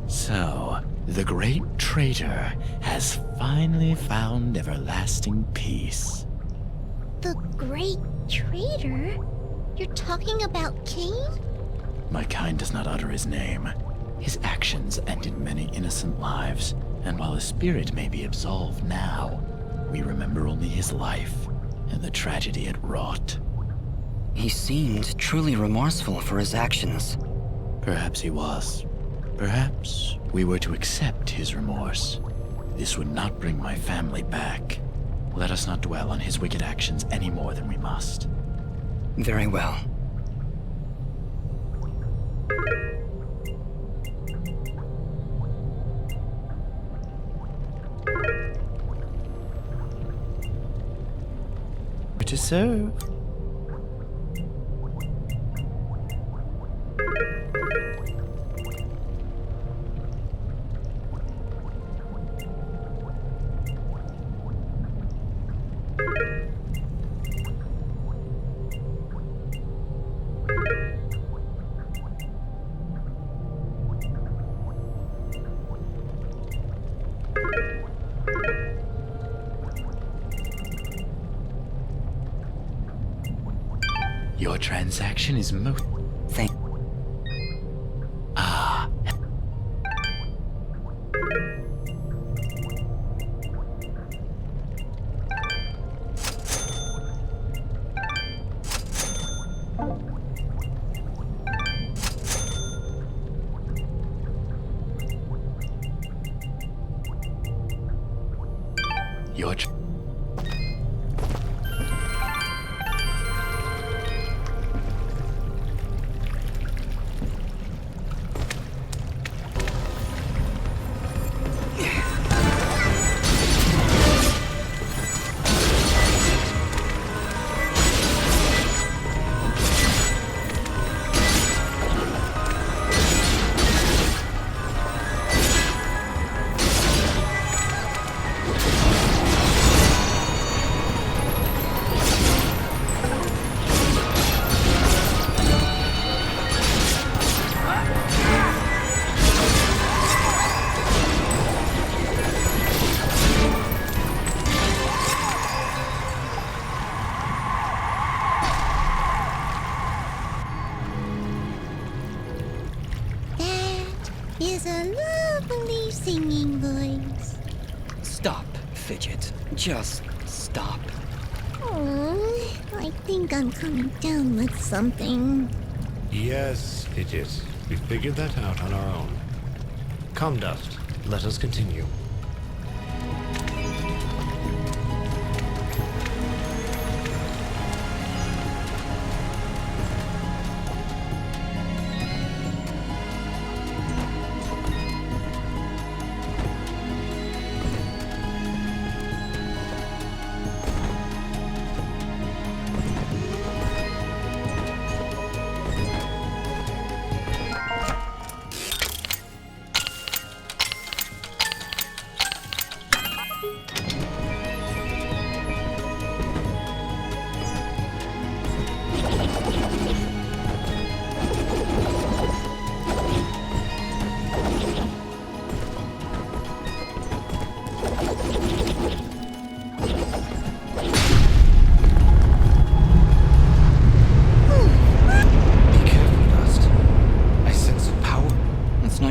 So, the great traitor has finally found everlasting peace. The great traitor? You're talking about Cain? My kind does not utter his name. His actions ended many innocent lives, and while his spirit may be absolved now, we remember only his life and the tragedy it wrought. He seemed truly remorseful for his actions. Perhaps he was. Perhaps we were to accept his remorse. This would not bring my family back. Let us not dwell on his wicked actions any more than we must. Very well. To serve. Your transaction is Thank. Ah. Your is a lovely singing voice. Stop, Fidget. Just stop. Oh, I think I'm coming down with something. Yes, Fidget. We figured that out on our own. Come, Dust. Let us continue.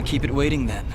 Keep it waiting then.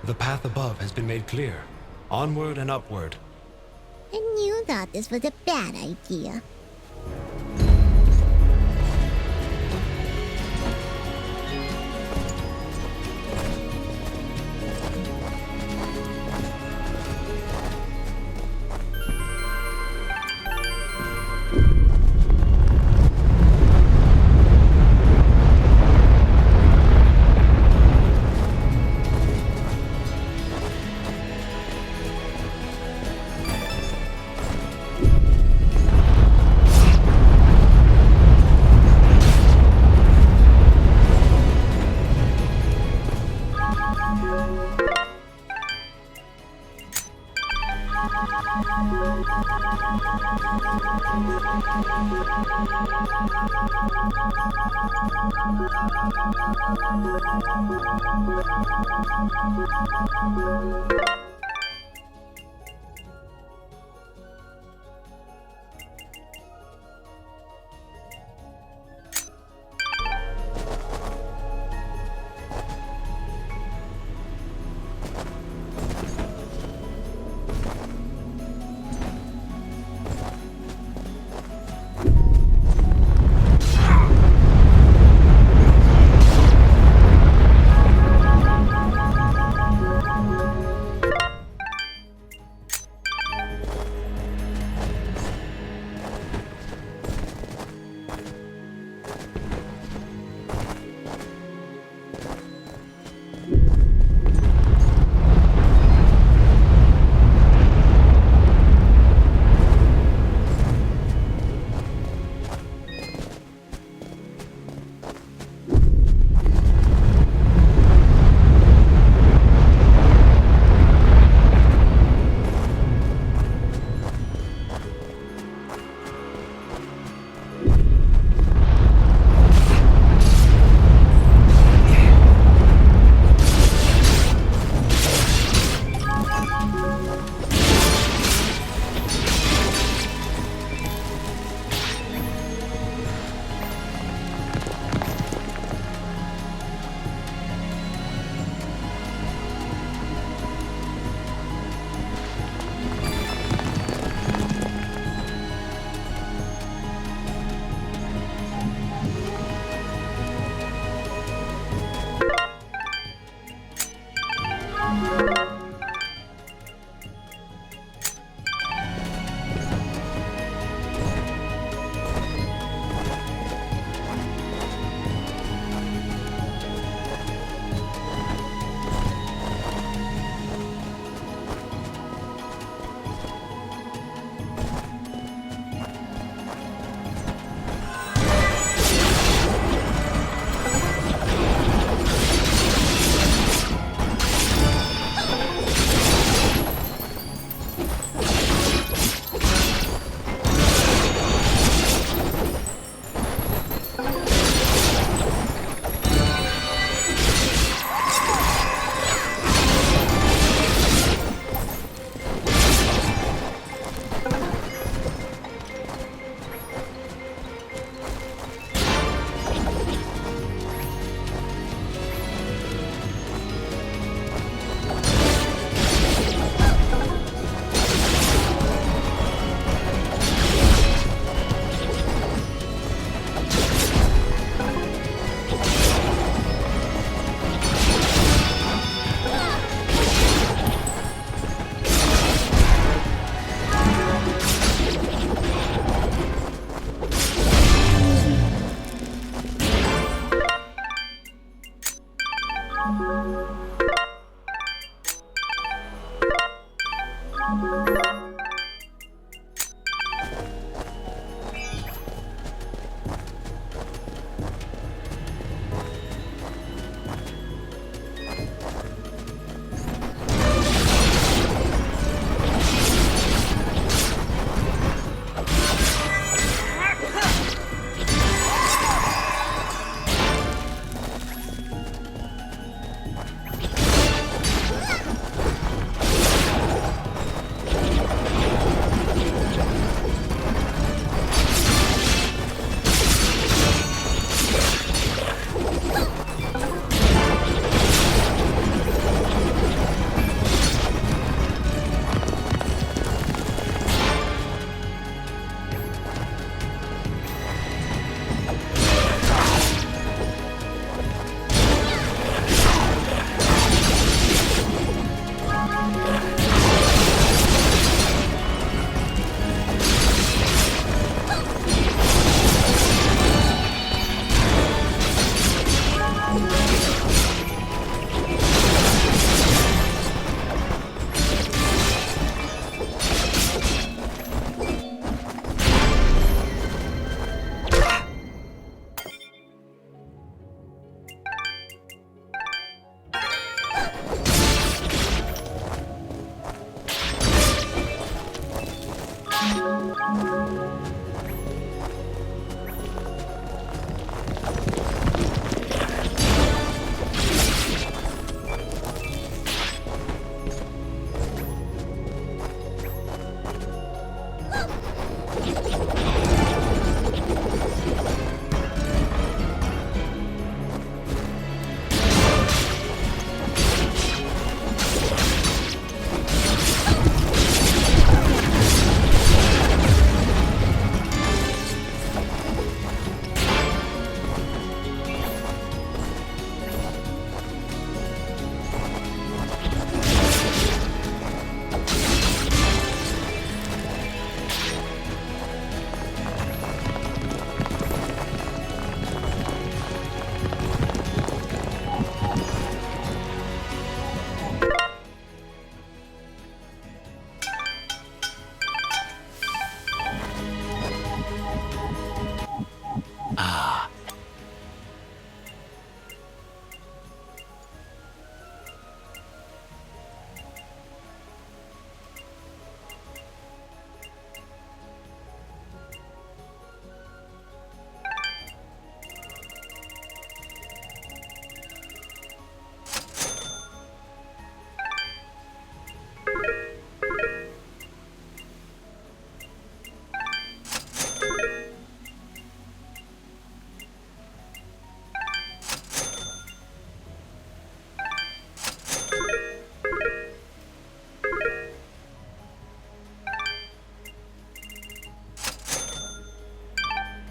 The path above has been made clear. Onward and upward. And you thought this was a bad idea.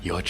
Your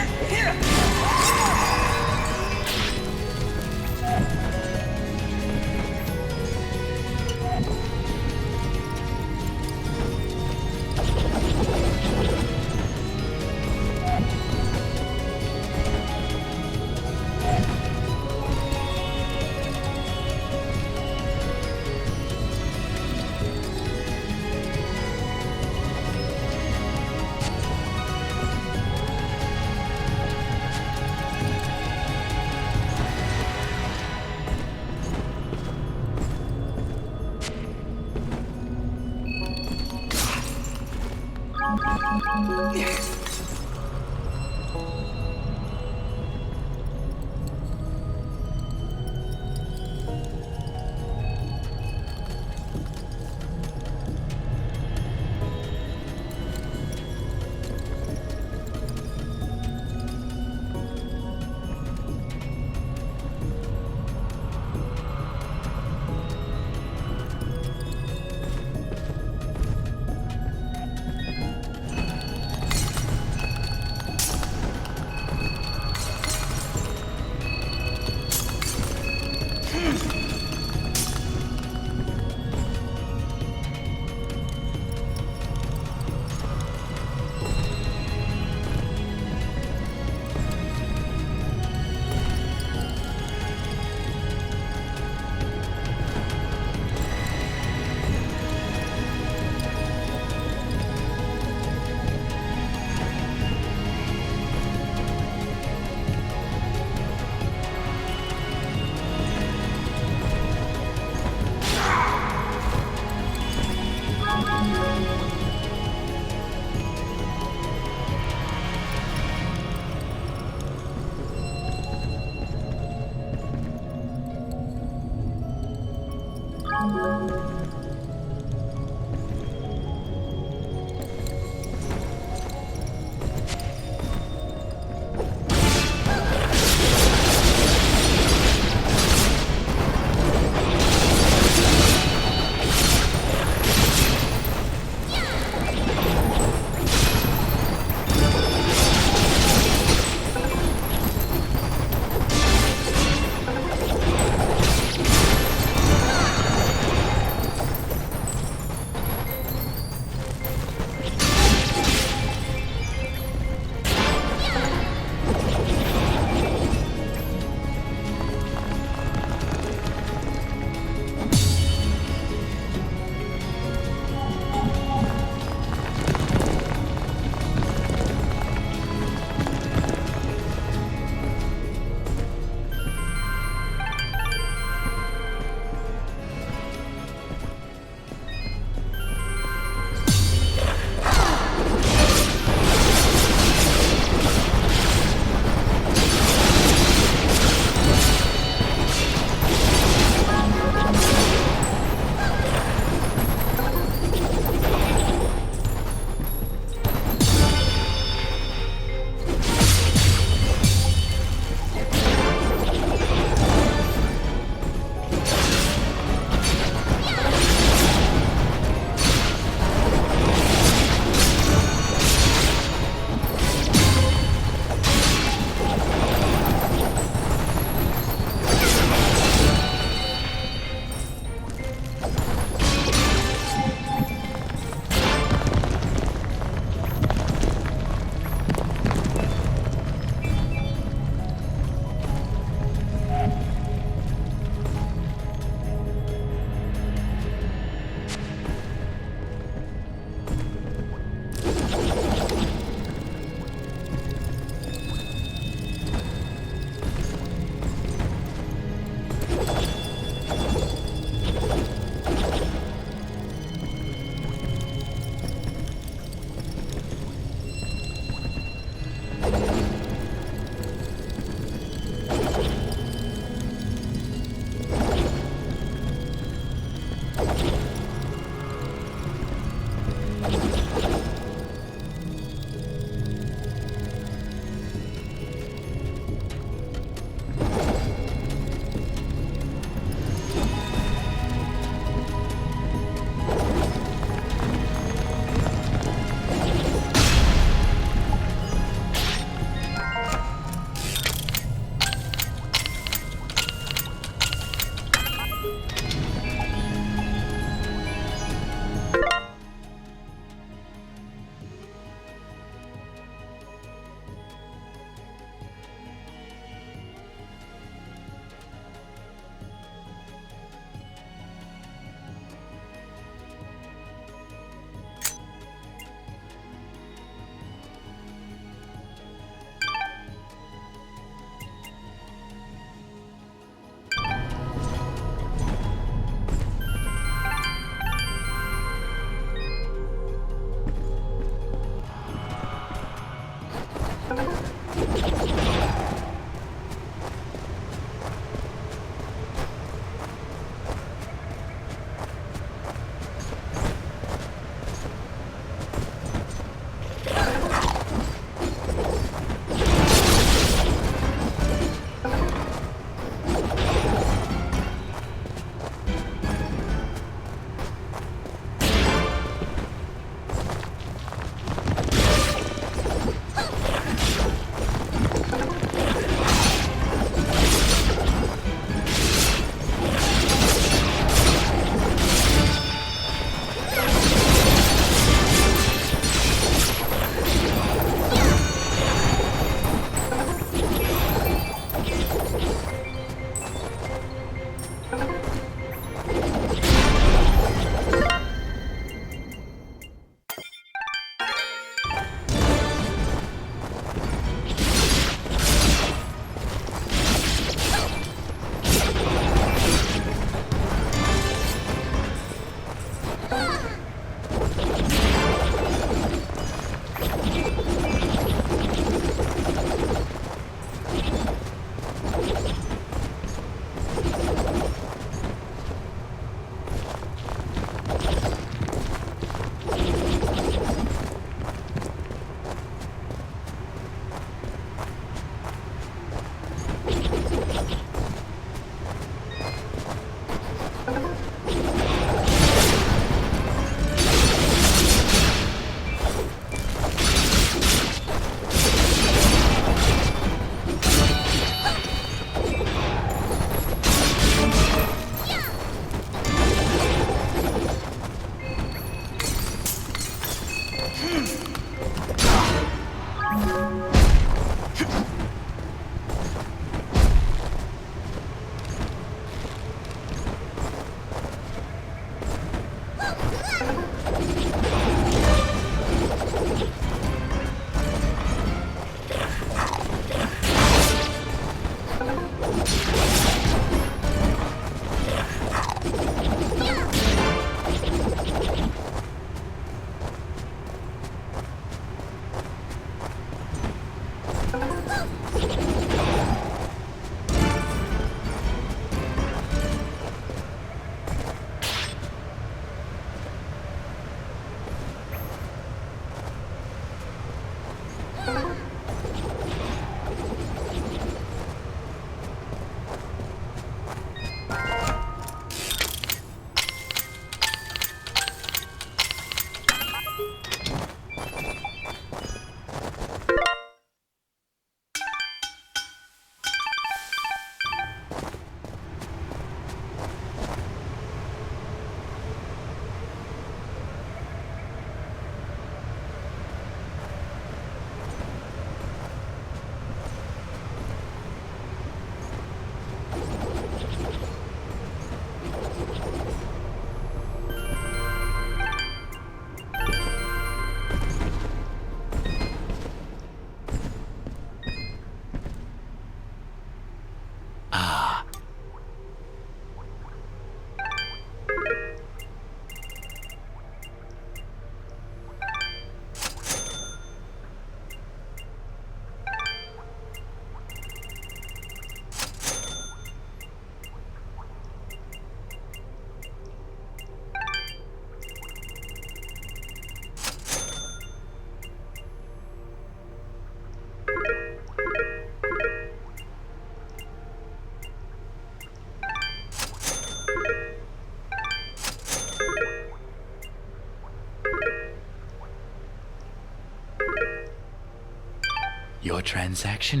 Your transaction?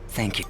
Thank you.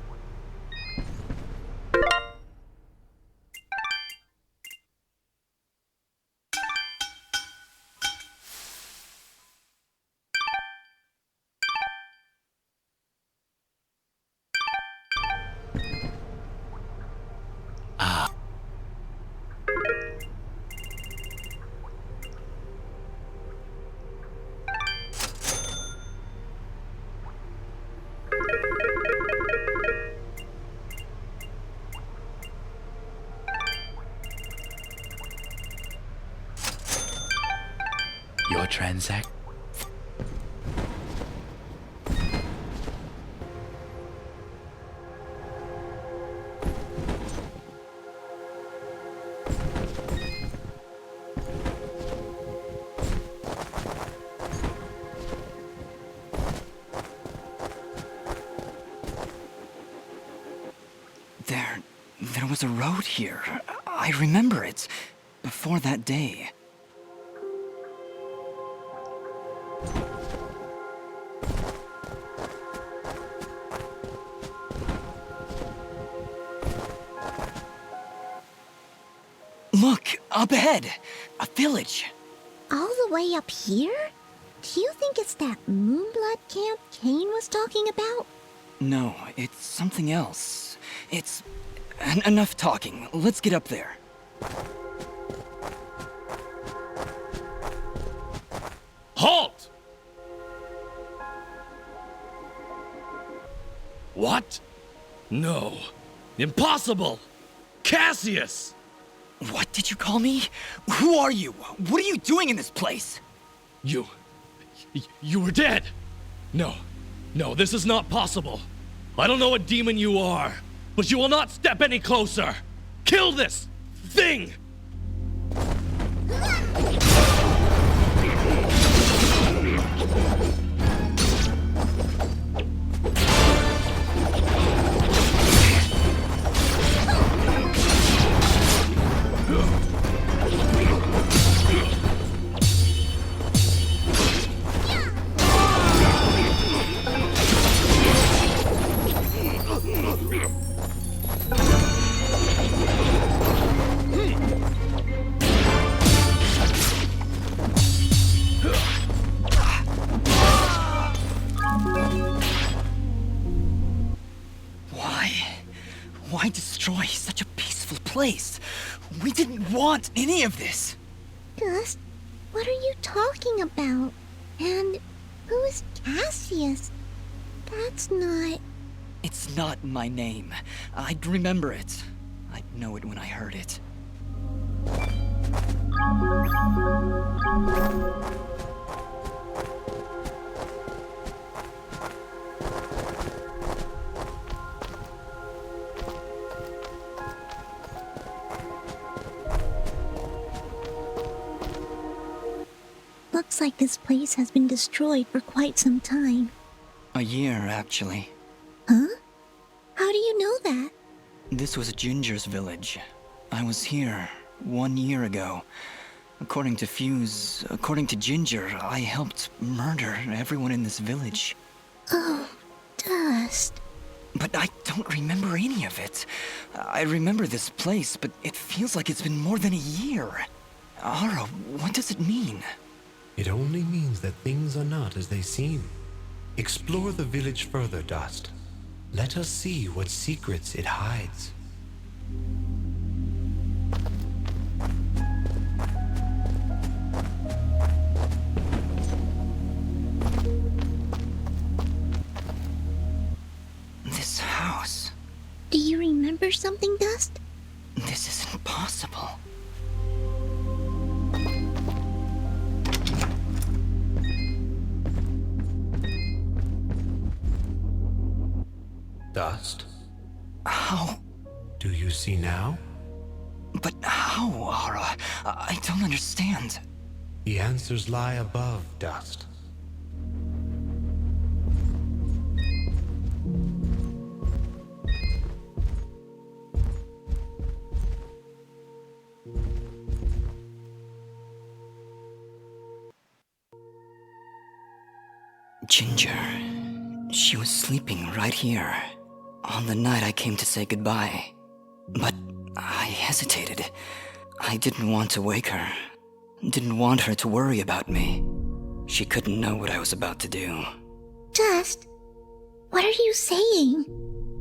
Your transact? There was a road here. I remember it. Before that day. Look, up ahead. A village. All the way up here? Do you think it's that Moonblood camp Kane was talking about? No, it's something else. It's... enough talking. Let's get up there. Halt! What? No. Impossible! Cassius! What did you call me? Who are you? What are you doing in this place? You were dead! No, this is not possible. I don't know what demon you are, but you will not step any closer! Kill this thing! Why destroy such a peaceful place? We didn't want any of this. Gus, what are you talking about? And who is Cassius? That's not... It's not my name. I'd remember it. I'd know it when I heard it. Looks like this place has been destroyed for quite some time. A year, actually. Huh? How do you know that? This was Ginger's village. I was here 1 year ago. According to Fuse, according to Ginger, I helped murder everyone in this village. Oh, Dust. But I don't remember any of it. I remember this place, but it feels like it's been more than a year. Ara, what does it mean? It only means that things are not as they seem. Explore the village further, Dust. Let us see what secrets it hides. This house. Do you remember something, Dust? This isn't possible. Dust? How? Do you see now? But how, Ara? I don't understand. The answers lie above, Dust. Ginger. She was sleeping right here. On the night I came to say goodbye. But I hesitated. I didn't want to wake her. Didn't want her to worry about me. She couldn't know what I was about to do. Dust, what are you saying?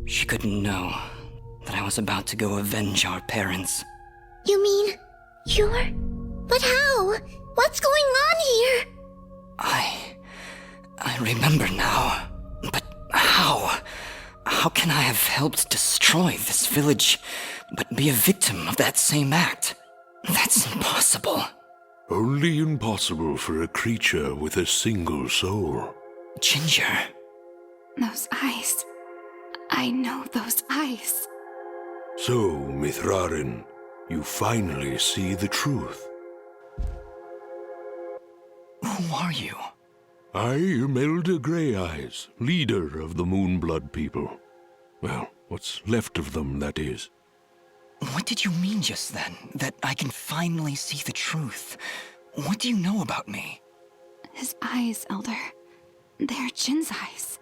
She couldn't know that I was about to go avenge our parents. You mean you're... But how? What's going on here? I remember now. But how? How can I have helped destroy this village, but be a victim of that same act? That's impossible. Only impossible for a creature with a single soul. Ginger. Those eyes. I know those eyes. So, Mithrarin, you finally see the truth. Who are you? I am Elder Grey Eyes, leader of the Moonblood people. Well, what's left of them, that is. What did you mean just then? That I can finally see the truth? What do you know about me? His eyes, Elder. They're Jin's eyes.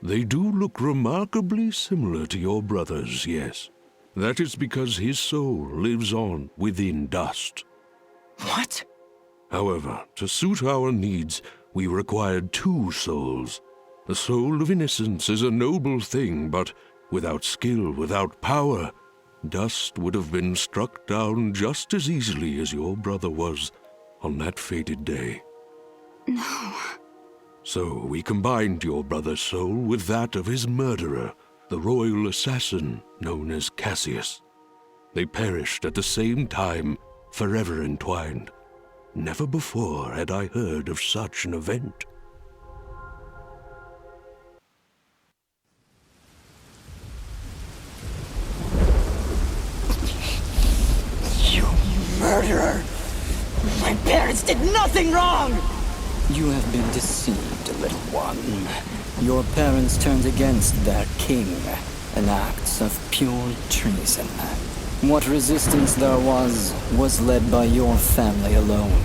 They do look remarkably similar to your brother's, yes. That is because his soul lives on within Dust. What? However, to suit our needs, we required 2 souls. The soul of innocence is a noble thing, but without skill, without power, Dust would have been struck down just as easily as your brother was on that fated day. No. So we combined your brother's soul with that of his murderer, the royal assassin known as Cassius. They perished at the same time, forever entwined. Never before had I heard of such an event. You murderer! My parents did nothing wrong! You have been deceived, little one. Your parents turned against their king, an act of pure treason. What resistance there was led by your family alone.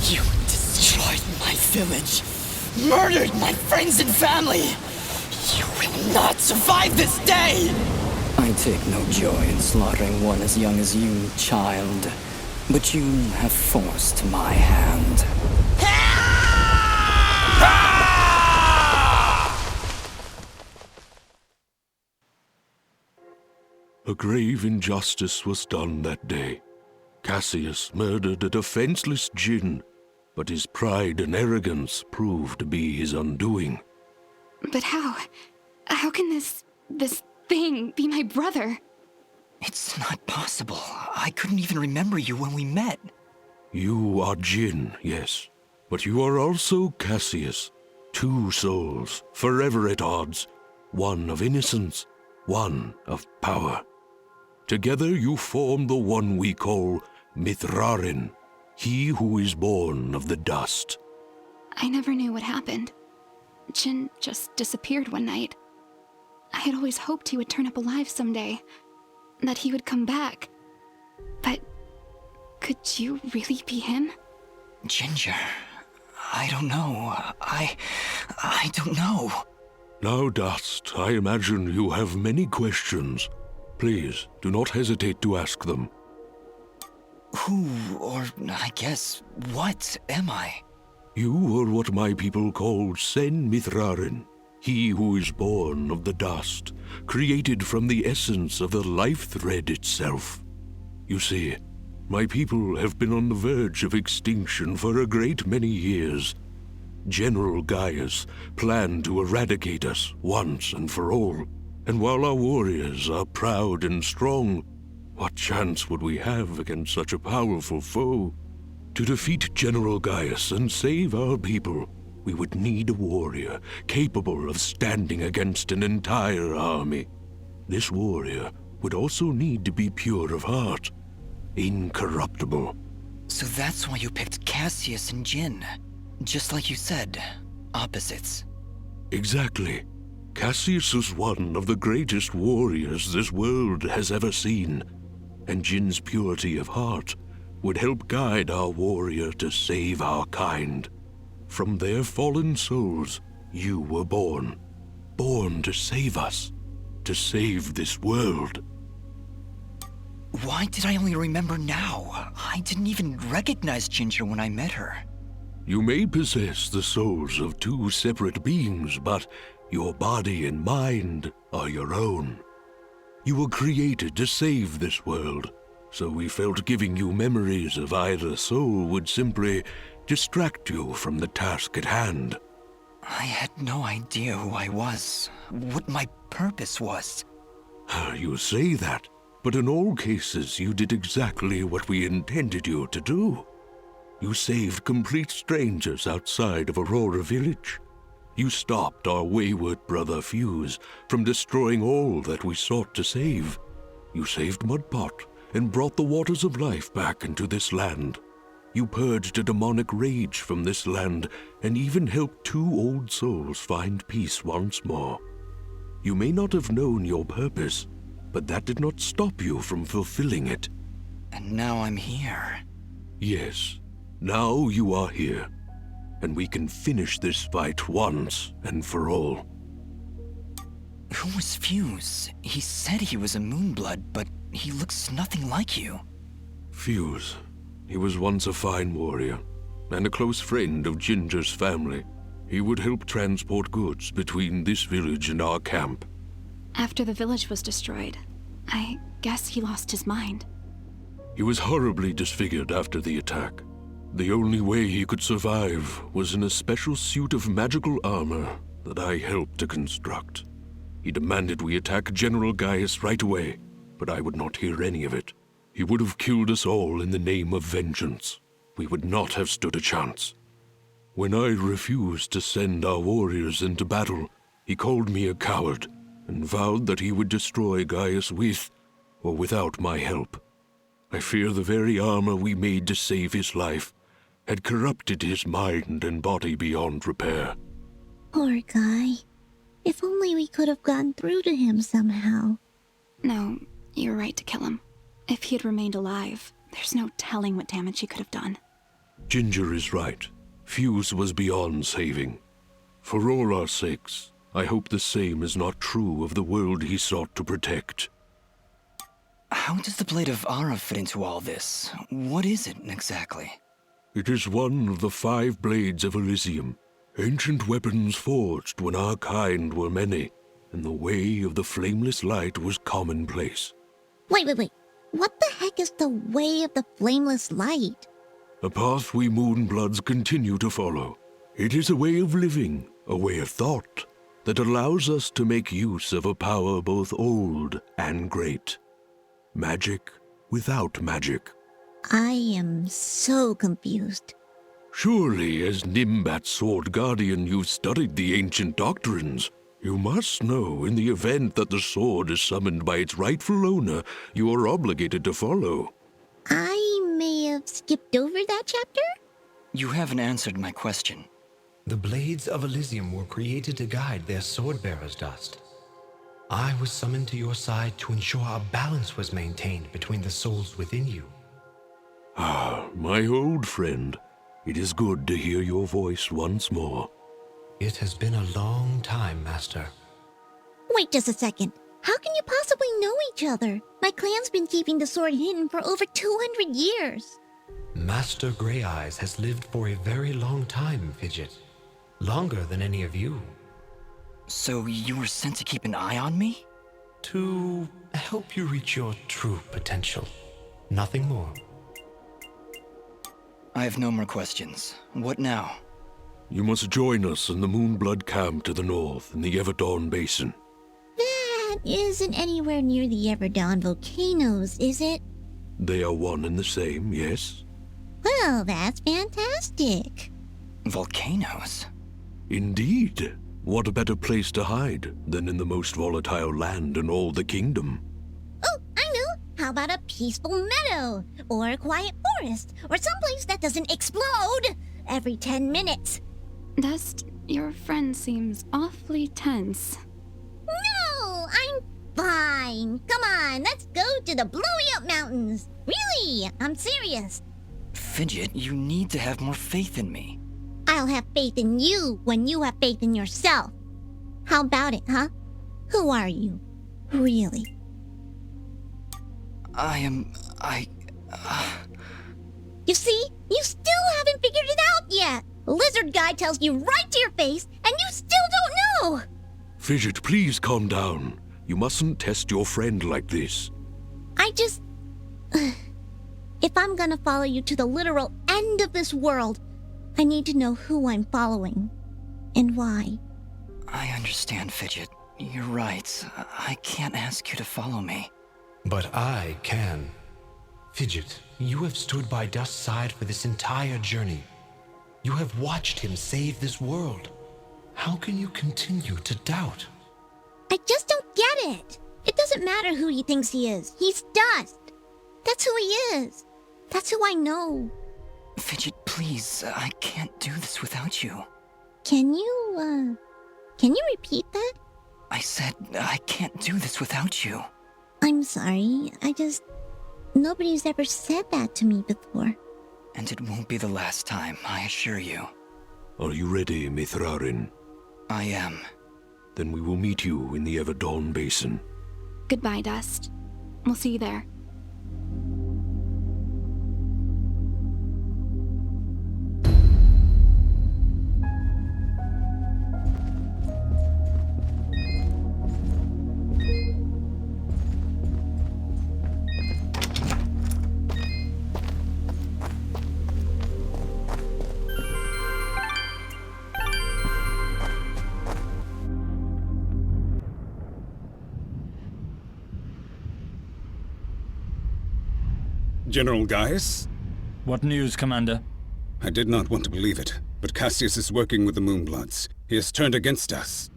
You destroyed my village, murdered my friends and family. You will not survive this day! I take no joy in slaughtering one as young as you, child. But you have forced my hand. A grave injustice was done that day. Cassius murdered a defenseless Jinn, but his pride and arrogance proved to be his undoing. But how? How can this thing be my brother? It's not possible. I couldn't even remember you when we met. You are Jin, yes. But you are also Cassius. Two souls, forever at odds. One of innocence, one of power. Together you form the one we call Mithrarin, he who is born of the dust. I never knew what happened. Jin just disappeared one night. I had always hoped he would turn up alive someday, that he would come back. But could you really be him? Ginger, I don't know. I don't know. Now, Dust, I imagine you have many questions. Please, do not hesitate to ask them. Who, or I guess, what am I? You are what my people call Sen Mithrarin, he who is born of the dust, created from the essence of the life thread itself. You see, my people have been on the verge of extinction for a great many years. General Gaius planned to eradicate us once and for all, and while our warriors are proud and strong, what chance would we have against such a powerful foe? To defeat General Gaius and save our people, we would need a warrior capable of standing against an entire army. This warrior would also need to be pure of heart, incorruptible. So that's why you picked Cassius and Jin. Just like you said, opposites. Exactly. Cassius is one of the greatest warriors this world has ever seen, and Jin's purity of heart would help guide our warrior to save our kind. From their fallen souls, you were born. Born to save us. To save this world. Why did I only remember now? I didn't even recognize Ginger when I met her. You may possess the souls of two separate beings, but your body and mind are your own. You were created to save this world, so we felt giving you memories of either soul would simply distract you from the task at hand. I had no idea who I was, what my purpose was. You say that, but in all cases you did exactly what we intended you to do. You saved complete strangers outside of Aurora Village. You stopped our wayward brother Fuse from destroying all that we sought to save. You saved Mudpot and brought the waters of life back into this land. You purged a demonic rage from this land and even helped two old souls find peace once more. You may not have known your purpose, but that did not stop you from fulfilling it. And now I'm here. Yes, now you are here, and we can finish this fight once and for all. Who was Fuse? He said he was a Moonblood, but he looks nothing like you. Fuse. He was once a fine warrior, and a close friend of Ginger's family. He would help transport goods between this village and our camp. After the village was destroyed, I guess he lost his mind. He was horribly disfigured after the attack. The only way he could survive was in a special suit of magical armor that I helped to construct. He demanded we attack General Gaius right away, but I would not hear any of it. He would have killed us all in the name of vengeance. We would not have stood a chance. When I refused to send our warriors into battle, he called me a coward and vowed that he would destroy Gaius with or without my help. I fear the very armor we made to save his life had corrupted his mind and body beyond repair. Poor guy. If only we could have gone through to him somehow. No, you're right to kill him. If he had remained alive, there's no telling what damage he could have done. Ginger is right. Fuse was beyond saving. For all our sakes, I hope the same is not true of the world he sought to protect. How does the Blade of Ara fit into all this? What is it exactly? It is one of the 5 blades of Elysium, ancient weapons forged when our kind were many, and the way of the flameless light was commonplace. Wait. What the heck is the way of the flameless light? A path we Moonbloods continue to follow. It is a way of living, a way of thought, that allows us to make use of a power both old and great. Magic without magic. I am so confused. Surely, as Nimbat's sword guardian, you've studied the ancient doctrines. You must know, in the event that the sword is summoned by its rightful owner, you are obligated to follow. I may have skipped over that chapter? You haven't answered my question. The blades of Elysium were created to guide their sword-bearers, Dust. I was summoned to your side to ensure a balance was maintained between the souls within you. Ah, my old friend. It is good to hear your voice once more. It has been a long time, Master. Wait just a second. How can you possibly know each other? My clan's been keeping the sword hidden for over 200 years. Master Grey Eyes has lived for a very long time, Fidget. Longer than any of you. So you were sent to keep an eye on me? To help you reach your true potential. Nothing more. I have no more questions. What now? You must join us in the Moonblood camp to the north in the Everdawn Basin. That isn't anywhere near the Everdawn volcanoes, is it? They are one and the same, yes? Well, that's fantastic. Volcanoes? Indeed. What a better place to hide than in the most volatile land in all the kingdom? Oh, I know. How about a peaceful meadow? Or a quiet forest? Or someplace that doesn't explode every 10 minutes? Dust, your friend seems awfully tense. No, I'm fine. Come on, let's go to the blowy up mountains. Really, I'm serious. Fidget, you need to have more faith in me. I'll have faith in you when you have faith in yourself. How about it, huh? Who are you? Really? You see? You still haven't figured it out yet! Lizard guy tells you right to your face, and you still don't know! Fidget, please calm down. You mustn't test your friend like this. I just... If I'm gonna follow you to the literal end of this world, I need to know who I'm following. And why. I understand, Fidget. You're right. I can't ask you to follow me. But I can. Fidget, you have stood by Dust's side for this entire journey. You have watched him save this world. How can you continue to doubt? I just don't get it. It doesn't matter who he thinks he is. He's Dust. That's who he is. That's who I know. Fidget, please. I can't do this without you. Can you repeat that? I said I can't do this without you. I'm sorry. Nobody's ever said that to me before. And it won't be the last time, I assure you. Are you ready, Mithrarin? I am. Then we will meet you in the Everdawn Basin. Goodbye, Dust. We'll see you there. General Gaius? What news, Commander? I did not want to believe it, but Cassius is working with the Moonbloods. He has turned against us.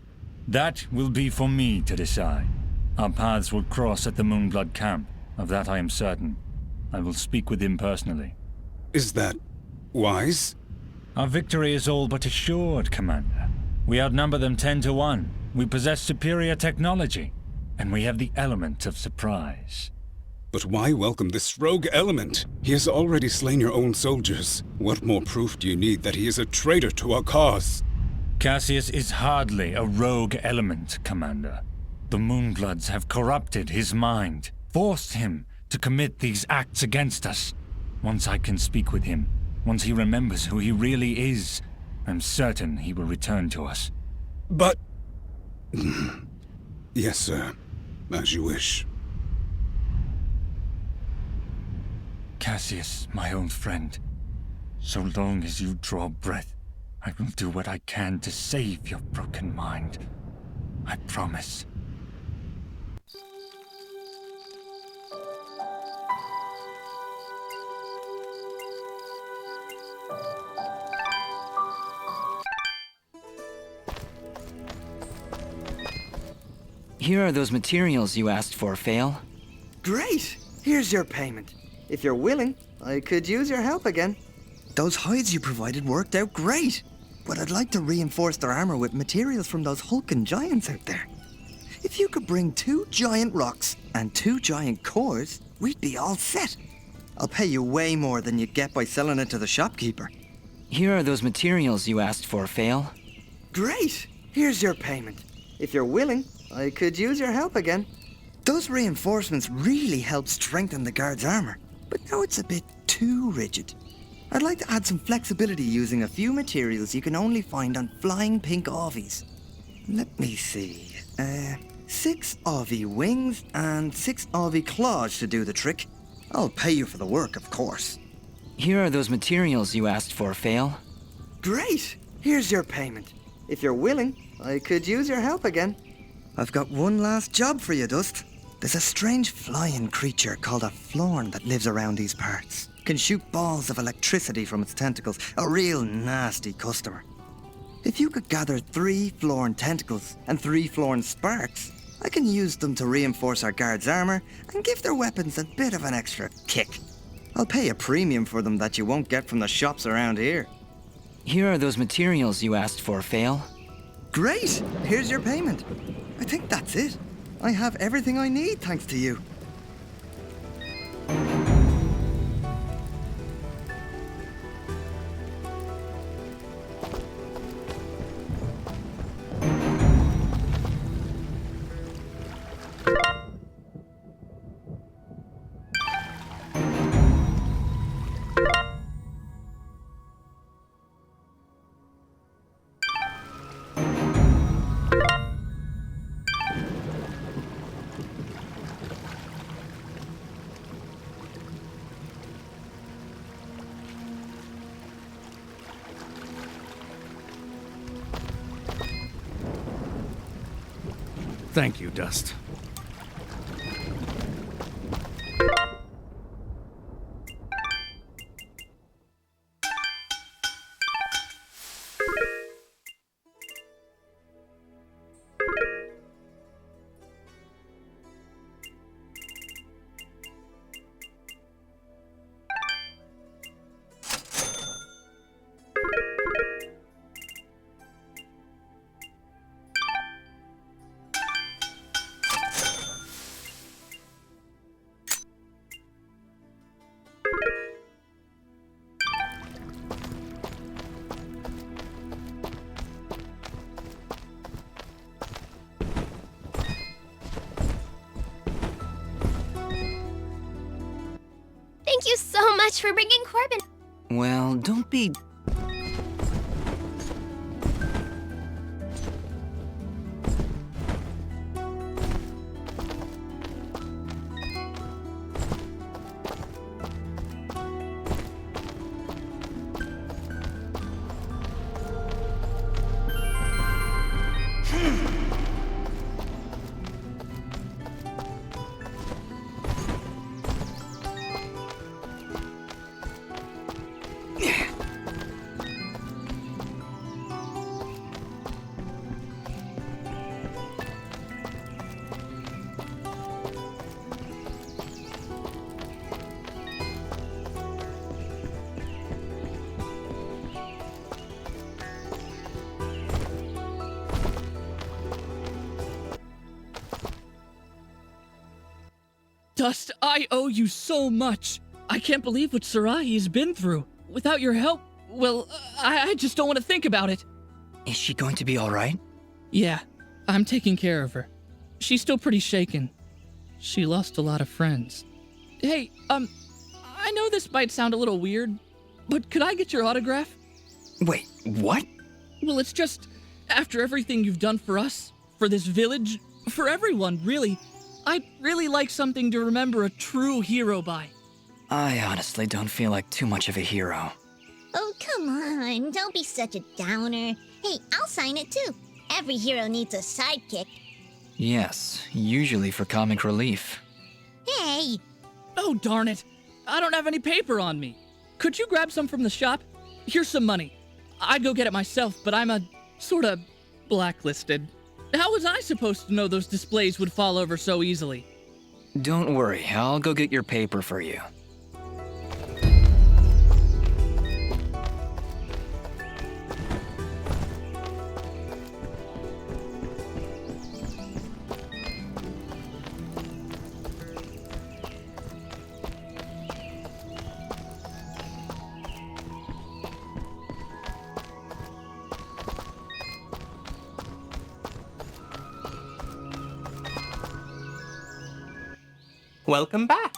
That will be for me to decide. Our paths will cross at the Moonblood camp. Of that I am certain. I will speak with him personally. Is that wise? Our victory is all but assured, Commander. We outnumber them 10 to 1. We possess superior technology. And we have the element of surprise. But why welcome this rogue element? He has already slain your own soldiers. What more proof do you need that he is a traitor to our cause? Cassius is hardly a rogue element, Commander. The Moonbloods have corrupted his mind, forced him to commit these acts against us. Once I can speak with him, once he remembers who he really is, I'm certain he will return to us. But... Yes, sir. As you wish. Cassius, my own friend, so long as you draw breath, I will do what I can to save your broken mind. I promise. Here are those materials you asked for, Fail. Great! Here's your payment. If you're willing, I could use your help again. Those hides you provided worked out great, but I'd like to reinforce their armor with materials from those hulking giants out there. If you could bring 2 giant rocks and 2 giant cores, we'd be all set. I'll pay you way more than you get by selling it to the shopkeeper. Here are those materials you asked for, Fail. Great! Here's your payment. If you're willing, I could use your help again. Those reinforcements really help strengthen the guard's armor, but now it's a bit too rigid. I'd like to add some flexibility using a few materials you can only find on flying pink Avies. Let me see. 6 Avie wings and 6 Avie claws to do the trick. I'll pay you for the work, of course. Here are those materials you asked for, Fail. Great! Here's your payment. If you're willing, I could use your help again. I've got one last job for you, Dust. There's a strange flying creature called a Florn that lives around these parts. Can shoot balls of electricity from its tentacles. A real nasty customer. If you could gather 3 Florn tentacles and 3 Florn sparks, I can use them to reinforce our guards' armor and give their weapons a bit of an extra kick. I'll pay a premium for them that you won't get from the shops around here. Here are those materials you asked for, Fail. Great! Here's your payment. I think that's it. I have everything I need thanks to you. Thank you, Dust. Thank you so much for bringing Corbin. Well, don't be... Dust, I owe you so much. I can't believe what Sarahi's been through. Without your help, well, I just don't want to think about it. Is she going to be all right? Yeah, I'm taking care of her. She's still pretty shaken. She lost a lot of friends. Hey, I know this might sound a little weird, but could I get your autograph? Wait, what? Well, it's just, after everything you've done for us, for this village, for everyone, really, I'd really like something to remember a true hero by. I honestly don't feel like too much of a hero. Oh, come on. Don't be such a downer. Hey, I'll sign it too. Every hero needs a sidekick. Yes, usually for comic relief. Hey! Oh, darn it. I don't have any paper on me. Could you grab some from the shop? Here's some money. I'd go get it myself, but I'm sorta blacklisted. How was I supposed to know those displays would fall over so easily? Don't worry, I'll go get your paper for you. Welcome back.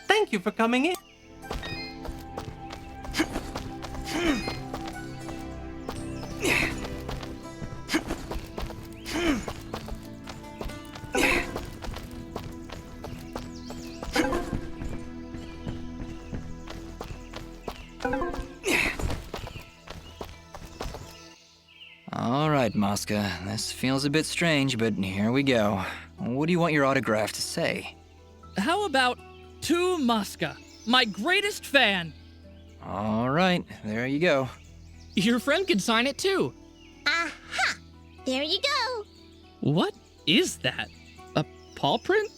Thank you for coming in. All right, Mosca. This feels a bit strange, but here we go. What do you want your autograph to say? How about to Mosca, my greatest fan? All right, there you go. Your friend can sign it too. Aha! There you go. What is that? A paw print?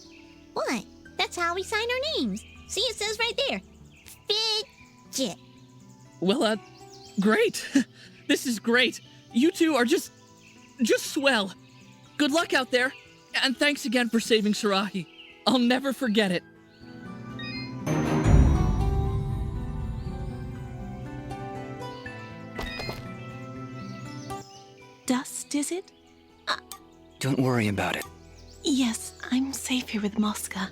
What? That's how we sign our names. See, it says right there. Fidget. Well, great. This is great. You two are just swell. Good luck out there, and thanks again for saving Sarahi. I'll never forget it. Dust, is it? Don't worry about it. Yes, I'm safe here with Mosca.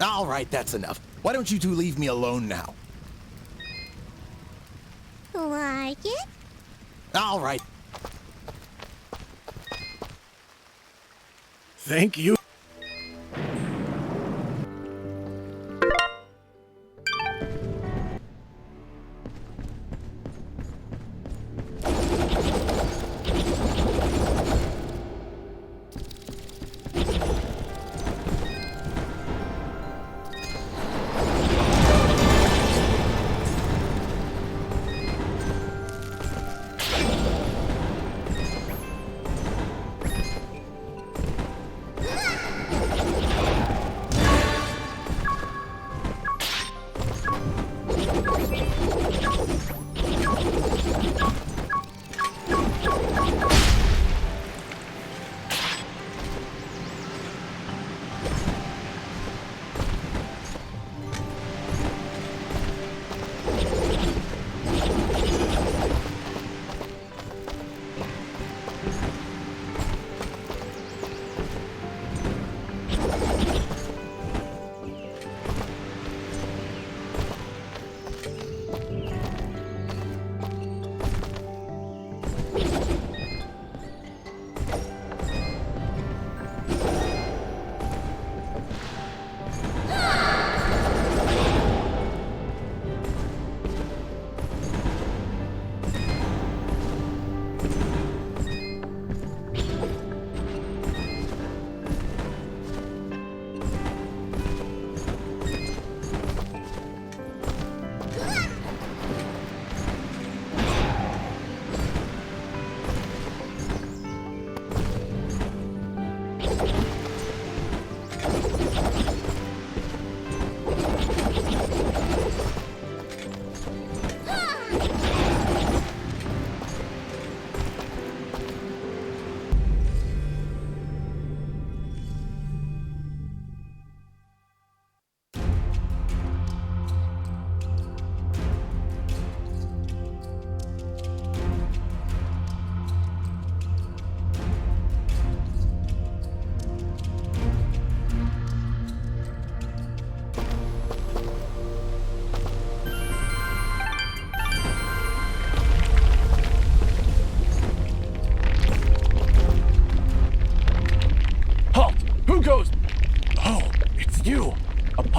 All right, that's enough. Why don't you two leave me alone now? Like it? All right. Thank you.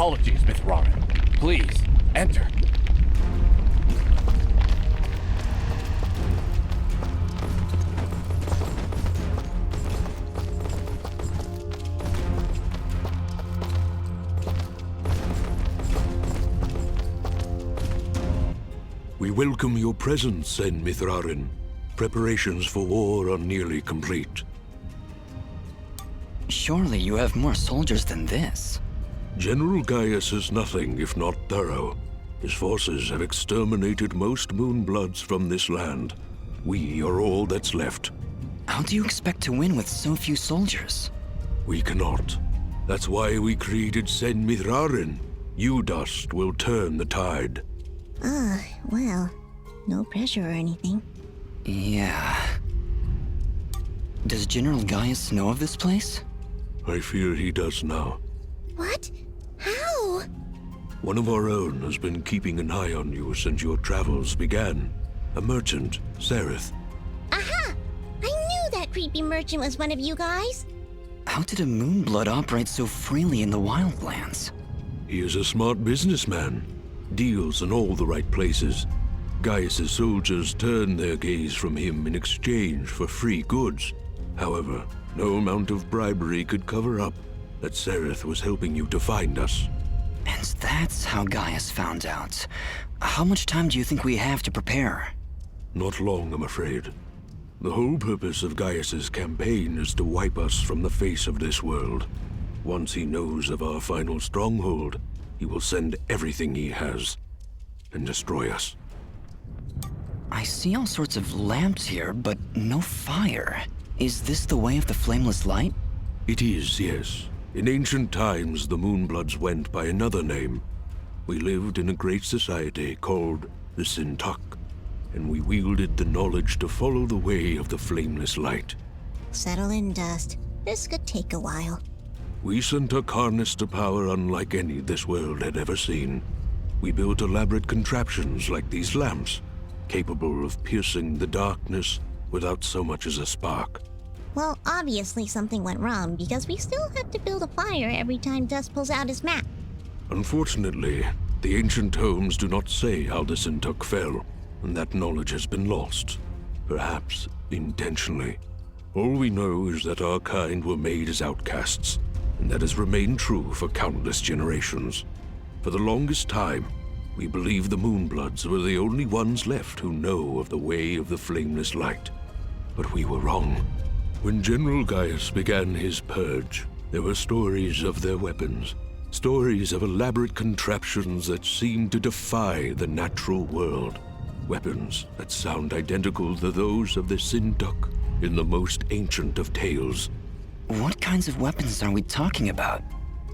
Apologies, Mithrarin. Please, enter. We welcome your presence, Sen Mithrarin. Preparations for war are nearly complete. Surely you have more soldiers than this. General Gaius is nothing if not thorough. His forces have exterminated most Moonbloods from this land. We are all that's left. How do you expect to win with so few soldiers? We cannot. That's why we created Sen Mithrarin. You, Dust, will turn the tide. Well, no pressure or anything. Yeah. Does General Gaius know of this place? I fear he does now. What? How? One of our own has been keeping an eye on you since your travels began. A merchant, Sereth. Aha! I knew that creepy merchant was one of you guys. How did a Moonblood operate so freely in the wildlands? He is a smart businessman. Deals in all the right places. Gaius' soldiers turned their gaze from him in exchange for free goods. However, no amount of bribery could cover up that Sereth was helping you to find us. And that's how Gaius found out. How much time do you think we have to prepare? Not long, I'm afraid. The whole purpose of Gaius' campaign is to wipe us from the face of this world. Once he knows of our final stronghold, he will send everything he has and destroy us. I see all sorts of lamps here, but no fire. Is this the way of the flameless light? It is, yes. In ancient times, the Moonbloods went by another name. We lived in a great society called the Sintuck, and we wielded the knowledge to follow the way of the flameless light. Settle in, Dust. This could take a while. We Sintuck harnessed a power unlike any this world had ever seen. We built elaborate contraptions like these lamps, capable of piercing the darkness without so much as a spark. Well, obviously something went wrong because we still have to build a fire every time Dust pulls out his map. Unfortunately, the ancient tomes do not say how the Sintuck fell, and that knowledge has been lost. Perhaps intentionally. All we know is that our kind were made as outcasts, and that has remained true for countless generations. For the longest time, we believed the Moonbloods were the only ones left who know of the way of the flameless light. But we were wrong. When General Gaius began his purge, there were stories of their weapons, stories of elaborate contraptions that seemed to defy the natural world. Weapons that sound identical to those of the Sintuck in the most ancient of tales. What kinds of weapons are we talking about?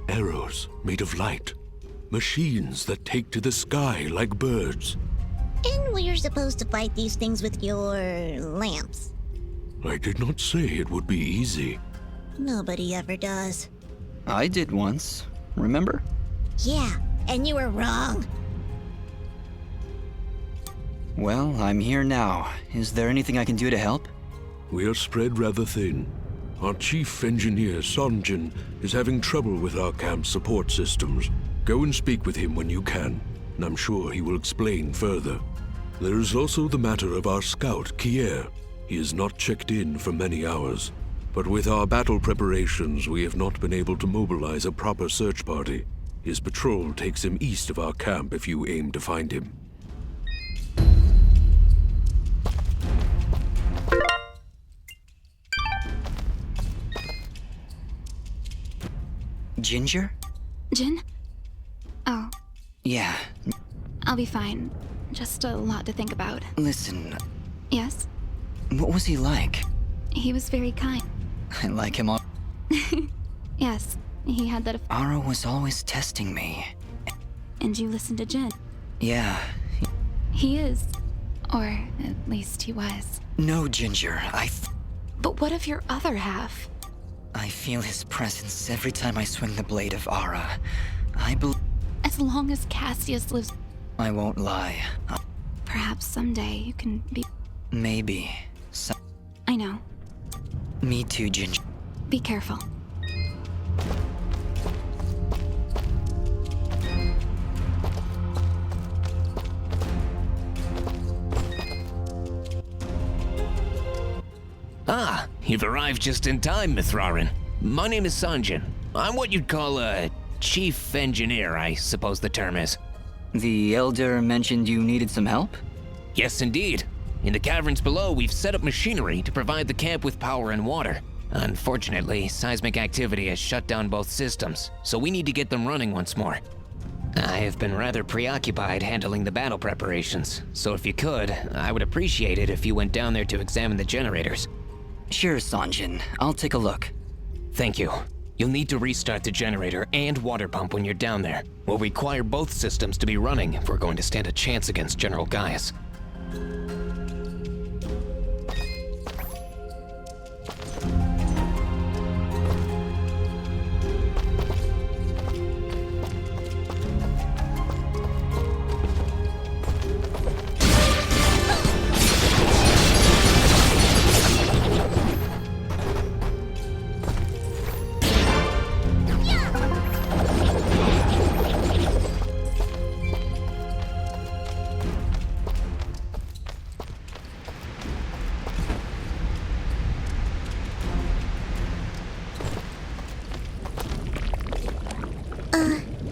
Arrows made of light. Machines that take to the sky like birds. And we're supposed to fight these things with your lamps. I did not say it would be easy. Nobody ever does. I did once, remember? Yeah, and you were wrong. Well, I'm here now. Is there anything I can do to help? We are spread rather thin. Our chief engineer, Sonjin, is having trouble with our camp's support systems. Go and speak with him when you can, and I'm sure he will explain further. There is also the matter of our scout, Kier. He has not checked in for many hours, but with our battle preparations, we have not been able to mobilize a proper search party. His patrol takes him east of our camp if you aim to find him. Ginger? Jin? Oh, Yeah. I'll be fine. Just a lot to think about. Listen, Yes? what was he like? He was very kind. I like him all. Yes, he had that. Ara was always testing me. And you listened to Jin. Yeah. He is. Or at least he was. No, Ginger. But what of your other half? I feel his presence every time I swing the blade of Ara. As long as Cassius lives, I won't lie. perhaps someday you can be. Maybe. I know. Me too, Ginger. Be careful. Ah, you've arrived just in time, Mithrarin. My name is Sanjin. I'm what you'd call a chief engineer, I suppose the term is. The Elder mentioned you needed some help? Yes, indeed. In the caverns below, we've set up machinery to provide the camp with power and water. Unfortunately, seismic activity has shut down both systems, so we need to get them running once more. I have been rather preoccupied handling the battle preparations, so if you could, I would appreciate it if you went down there to examine the generators. Sure, Sanjin. I'll take a look. Thank you. You'll need to restart the generator and water pump when you're down there. We'll require both systems to be running if we're going to stand a chance against General Gaius.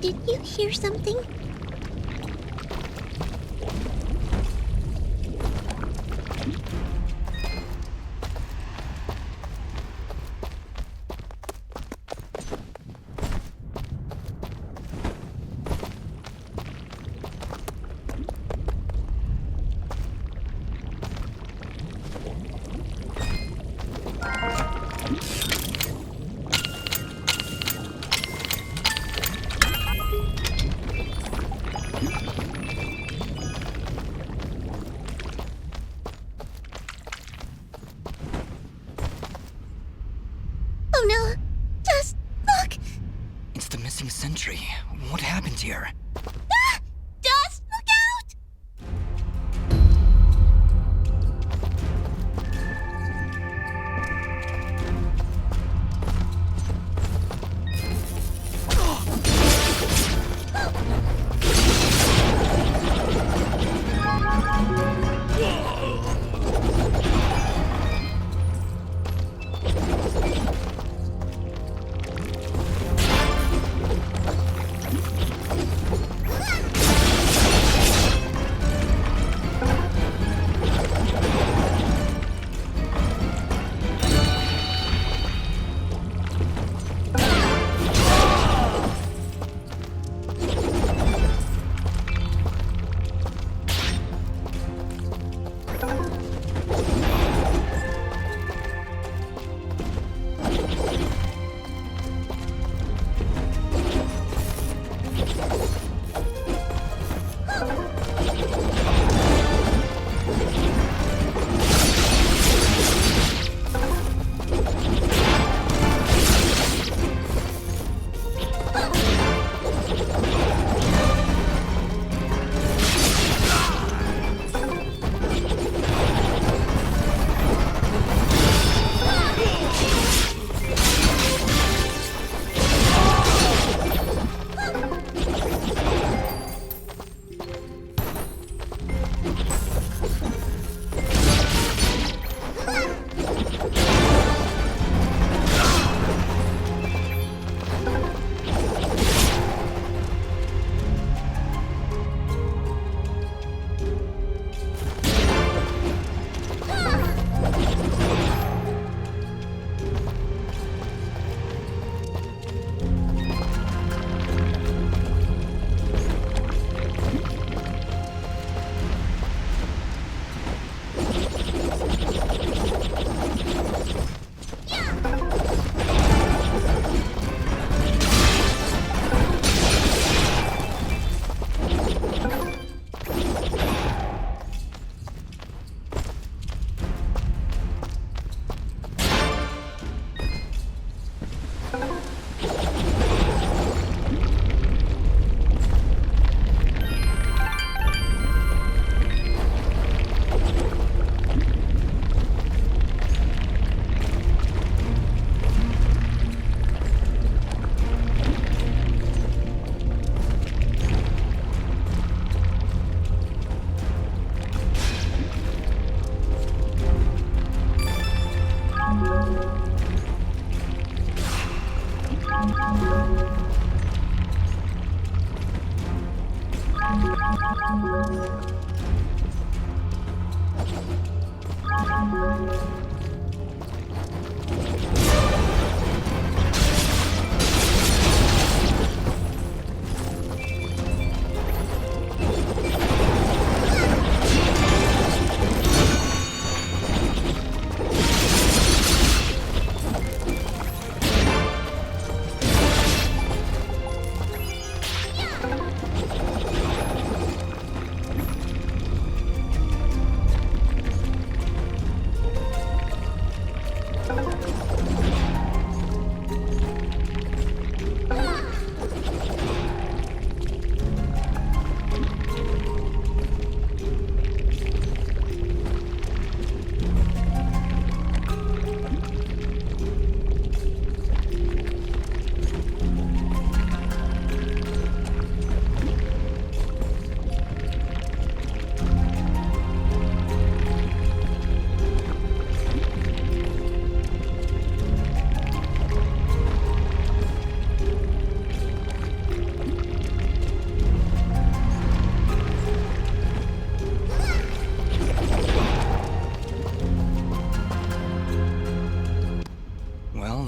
Did you hear something? Oh no! Just look! It's the missing sentry. What happened here? Ah! Dust, look out!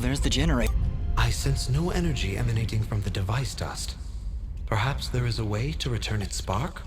There's the generator. I sense no energy emanating from the device, Dust. Perhaps there is a way to return its spark?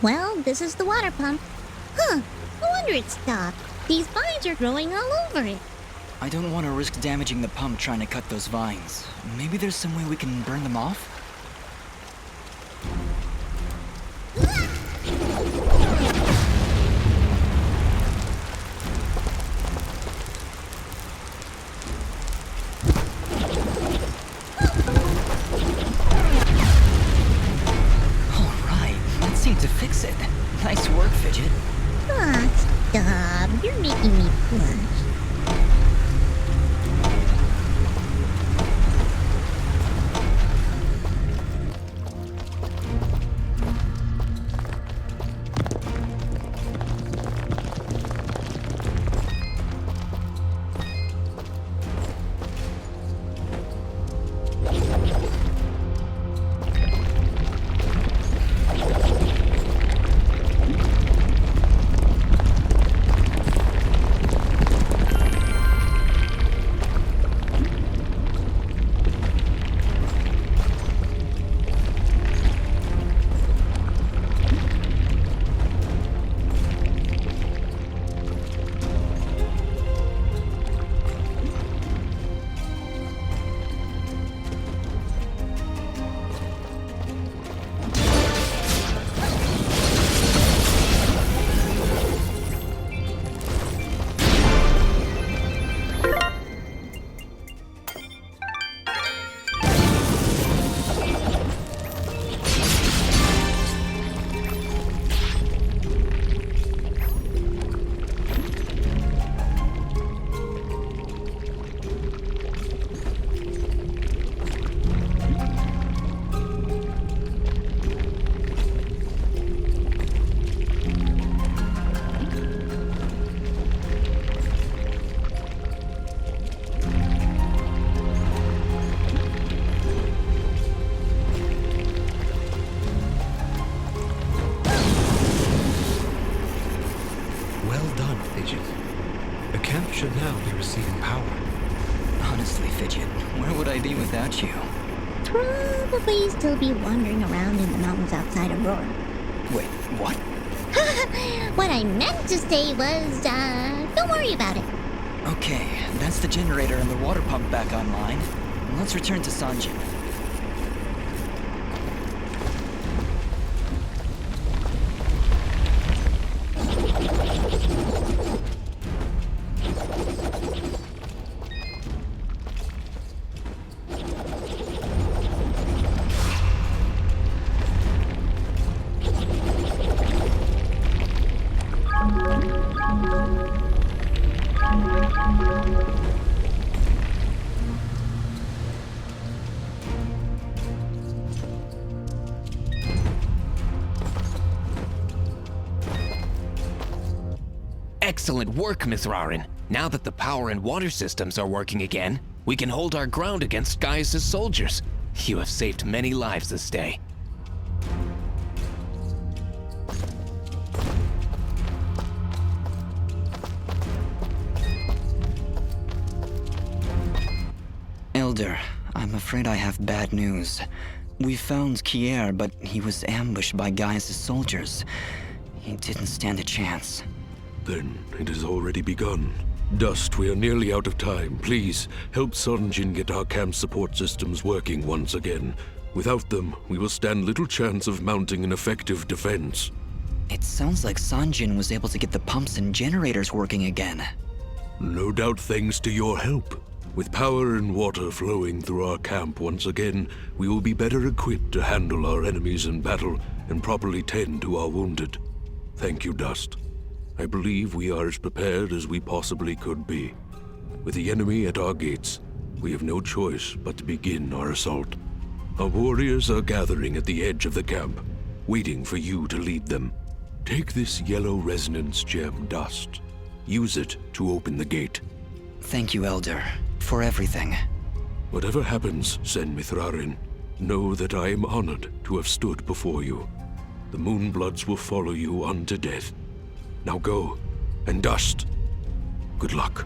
Well, this is the water pump. Huh, no wonder it stopped. These vines are growing all over it. I don't want to risk damaging the pump trying to cut those vines. Maybe there's some way we can burn them off? Alright, that seemed to fix it. Nice work, Fidget. Ah, stop. You're making me blush. Fidget. Where would I be without you? Probably still be wandering around in the mountains outside of Roar. Wait, what? What I meant to say was, don't worry about it. Okay, that's the generator and the water pump back online. Let's return to Sanjin. Excellent work, Mithrarin. Now that the power and water systems are working again, we can hold our ground against Gaius' soldiers. You have saved many lives this day. Elder, I'm afraid I have bad news. We found Kier, but he was ambushed by Gaius' soldiers. He didn't stand a chance. Then it has already begun. Dust, we are nearly out of time. Please, help Sanjin get our camp support systems working once again. Without them, we will stand little chance of mounting an effective defense. It sounds like Sanjin was able to get the pumps and generators working again. No doubt thanks to your help. With power and water flowing through our camp once again, we will be better equipped to handle our enemies in battle and properly tend to our wounded. Thank you, Dust. I believe we are as prepared as we possibly could be. With the enemy at our gates, we have no choice but to begin our assault. Our warriors are gathering at the edge of the camp, waiting for you to lead them. Take this yellow resonance gem, Dust. Use it to open the gate. Thank you, Elder, for everything. Whatever happens, Sen Mithrarin, know that I am honored to have stood before you. The Moonbloods will follow you unto death. Now go, and Dust, good luck.